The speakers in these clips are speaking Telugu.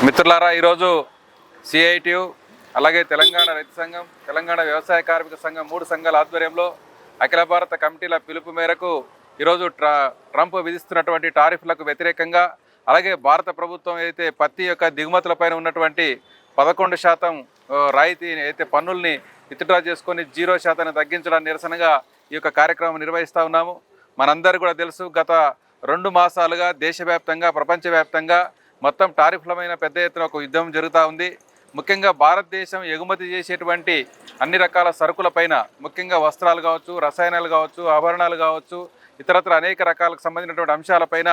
మిత్రులారా, ఈరోజు సిఐటియు అలాగే తెలంగాణ రైతు సంఘం, తెలంగాణ వ్యవసాయ కార్మిక సంఘం 3 సంఘాల ఆధ్వర్యంలో అఖిల భారత కమిటీల పిలుపు మేరకు ఈరోజు ట్రంప్ విధిస్తున్నటువంటి టారిఫ్లకు వ్యతిరేకంగా, అలాగే భారత ప్రభుత్వం అయితే పత్తి యొక్క దిగుమతులపైన ఉన్నటువంటి 11% రాయితీ అయితే పన్నుల్ని విత్డ్రా చేసుకొని 0% తగ్గించడానికి నిరసనగా ఈ యొక్క కార్యక్రమం నిర్వహిస్తూ ఉన్నాము. మనందరూ కూడా తెలుసు, గత 2 మాసాలుగా దేశవ్యాప్తంగా ప్రపంచవ్యాప్తంగా మొత్తం టారిఫ్లమైన పెద్ద ఎత్తున ఒక యుద్ధం జరుగుతూ ఉంది. ముఖ్యంగా భారతదేశం ఎగుమతి చేసేటువంటి అన్ని రకాల సరుకులపైన, ముఖ్యంగా వస్త్రాలు కావచ్చు, రసాయనాలు కావచ్చు, ఆభరణాలు కావచ్చు, ఇతరత్ర అనేక రకాలకు సంబంధించినటువంటి అంశాలపైన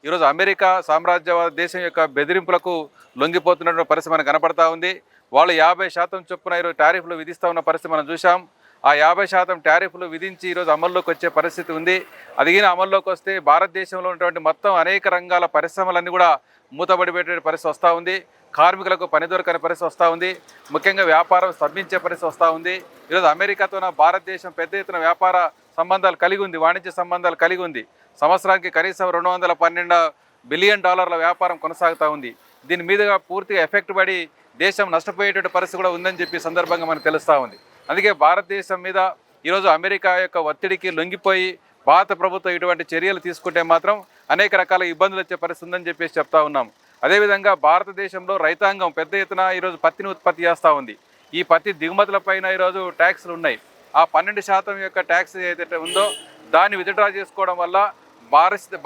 ఈరోజు అమెరికా సామ్రాజ్యవాద దేశం యొక్క బెదిరింపులకు లొంగిపోతున్నటువంటి పరిస్థితి మనకు కనపడతా ఉంది. వాళ్ళు 50% చొప్పున ఈరోజు టారిఫ్లు విధిస్తూ ఉన్న పరిస్థితి మనం చూసాం. ఆ 50% టారిఫ్లు విధించి ఈరోజు అమల్లోకి వచ్చే పరిస్థితి ఉంది. అదిగిన అమల్లోకి వస్తే భారతదేశంలో ఉన్నటువంటి మొత్తం అనేక రంగాల పరిశ్రమలన్నీ కూడా మూతబడిపోయే పరిస్థితి వస్తూ ఉంది. కార్మికులకు పని దొరకని పరిస్థితి వస్తూ ఉంది. ముఖ్యంగా వ్యాపారం స్తంభించే పరిస్థితి వస్తూ ఉంది. ఈరోజు అమెరికాతో భారతదేశం పెద్ద ఎత్తున వ్యాపార సంబంధాలు కలిగి ఉంది, వాణిజ్య సంబంధాలు కలిగి ఉంది. సంవత్సరానికి కనీసం $212 బిలియన్ వ్యాపారం కొనసాగుతూ ఉంది. దీని మీదుగా పూర్తిగా ఎఫెక్ట్ పడి దేశం నష్టపోయేటువంటి పరిస్థితి కూడా ఉందని చెప్పి సందర్భంగా మనకు తెలుస్తూ ఉంది. అందుకే భారతదేశం మీద ఈరోజు అమెరికా యొక్క ఒత్తిడికి లొంగిపోయి భారత ప్రభుత్వం ఇటువంటి చర్యలు తీసుకుంటే మాత్రం అనేక రకాల ఇబ్బందులు వచ్చే పరిస్థితి ఉందని చెప్పేసి చెప్తా ఉన్నాం. అదేవిధంగా భారతదేశంలో రైతాంగం పెద్ద ఎత్తున ఈరోజు పత్తిని ఉత్పత్తి చేస్తూ ఉంది. ఈ పత్తి దిగుమతులపైన ఈరోజు ట్యాక్స్లు ఉన్నాయి. ఆ 12% యొక్క ట్యాక్స్ ఏదైతే ఉందో దాన్ని విత్డ్రా చేసుకోవడం వల్ల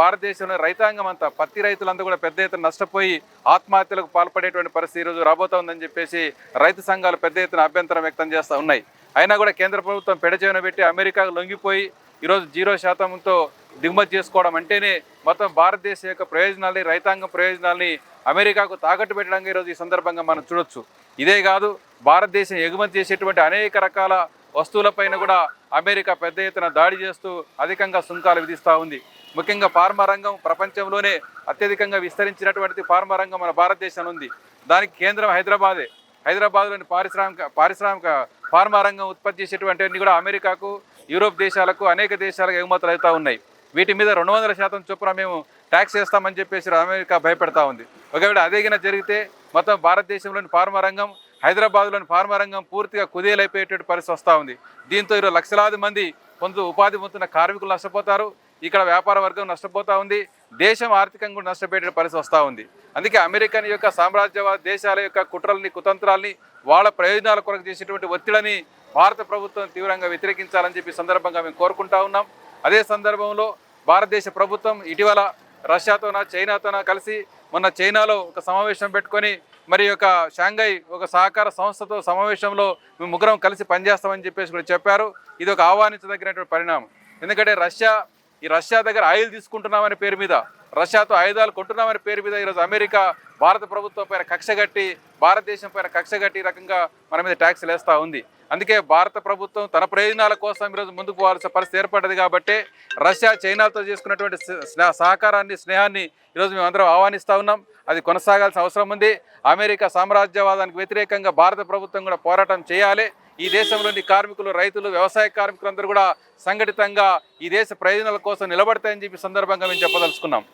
భారతదేశంలో రైతాంగం అంతా, పత్తి రైతులంతా కూడా పెద్ద ఎత్తున నష్టపోయి ఆత్మహత్యలకు పాల్పడేటువంటి పరిస్థితి ఈరోజు రాబోతోందని చెప్పేసి రైతు సంఘాలు పెద్ద ఎత్తున అభ్యంతరం వ్యక్తం చేస్తూ ఉన్నాయి. అయినా కూడా కేంద్ర ప్రభుత్వం పెడచేవన పెట్టి అమెరికాకు లొంగిపోయి ఈరోజు 0%తో దిగుమతి చేసుకోవడం అంటేనే మొత్తం భారతదేశ యొక్క ప్రయోజనాల్ని, రైతాంగం ప్రయోజనాల్ని అమెరికాకు తాకట్టు పెట్టడానికి ఈరోజు ఈ సందర్భంగా మనం చూడొచ్చు. ఇదే కాదు, భారతదేశం ఎగుమతి చేసేటువంటి అనేక రకాల వస్తువులపైన కూడా అమెరికా పెద్ద ఎత్తున దాడి చేస్తూ అధికంగా సుంకాలు విధిస్తూ ఉంది. ముఖ్యంగా ఫార్మా రంగం ప్రపంచంలోనే అత్యధికంగా విస్తరించినటువంటి ఫార్మా రంగం మన భారతదేశంలో ఉంది. దానికి కేంద్రం హైదరాబాదే. హైదరాబాద్లోని పారిశ్రామిక ఫార్మా రంగం ఉత్పత్తి చేసేటువంటి అన్ని కూడా అమెరికాకు, యూరోప్ దేశాలకు, అనేక దేశాలకు ఎగుమతులు అవుతూ ఉన్నాయి. వీటి మీద 200% చొప్పున మేము ట్యాక్స్ వేస్తామని చెప్పేసి అమెరికా భయపెడతా ఉంది. ఒకవేళ అదేగిన జరిగితే మొత్తం భారతదేశంలోని ఫార్మా రంగం, హైదరాబాద్లోని ఫార్మా రంగం పూర్తిగా కుదేలైపోయేటువంటి పరిస్థితి వస్తూ ఉంది. దీంతో ఈరోజు లక్షలాది మంది ఉపాధి పొందుతున్న కార్మికులు నష్టపోతారు. ఇక్కడ వ్యాపార వర్గం నష్టపోతూ ఉంది. దేశం ఆర్థికంగా కూడా నష్టపోయే పరిస్థితి వస్తూ ఉంది. అందుకే అమెరికన్ యొక్క సామ్రాజ్యవాద దేశాల యొక్క కుట్రల్ని, కుతంత్రాల్ని, వాళ్ళ ప్రయోజనాల కొరకు చేసేటువంటి ఒత్తిడిని భారత ప్రభుత్వం తీవ్రంగా వ్యతిరేకించాలని చెప్పి సందర్భంగా మేము కోరుకుంటా ఉన్నాం. అదే సందర్భంలో భారతదేశ ప్రభుత్వం ఇటీవల రష్యాతోన, చైనాతోన కలిసి మొన్న చైనాలో ఒక సమావేశం పెట్టుకొని మరి యొక్క షాంఘై ఒక సహకార సంస్థతో సమావేశంలో మేము ముగ్గురం కలిసి పనిచేస్తామని చెప్పేసి కూడా చెప్పారు. ఇది ఒక ఆహ్వానించదగినటువంటి పరిణామం. ఎందుకంటే రష్యా దగ్గర ఆయిల్ తీసుకుంటున్నామనే పేరు మీద, రష్యాతో ఆయుధాలు కొంటున్నామనే పేరు మీద ఈరోజు అమెరికా భారత ప్రభుత్వం పైన కక్షగట్టి, భారతదేశం పైన కక్షగట్టి రకంగా మన మీద ట్యాక్స్లు వేస్తూ ఉంది. అందుకే భారత ప్రభుత్వం తన ప్రయోజనాల కోసం ఈరోజు ముందుకు పోవాల్సిన పరిస్థితి ఏర్పడ్డది. కాబట్టి రష్యా, చైనాతో చేసుకున్నటువంటి సహకారాన్ని, స్నేహాన్ని ఈరోజు మేము అందరం ఆహ్వానిస్తూ ఉన్నాం. అది కొనసాగాల్సిన అవసరం ఉంది. అమెరికా సామ్రాజ్యవాదానికి వ్యతిరేకంగా భారత ప్రభుత్వం కూడా పోరాటం చేయాలి. ఈ దేశంలోని కార్మికులు, రైతులు, వ్యవసాయ కార్మికులందరూ కూడా సంఘటితంగా ఈ దేశ ప్రయోజనాల కోసం నిలబడతాయని చెప్పి సందర్భంగా మేము చెప్పదలుచుకున్నాం.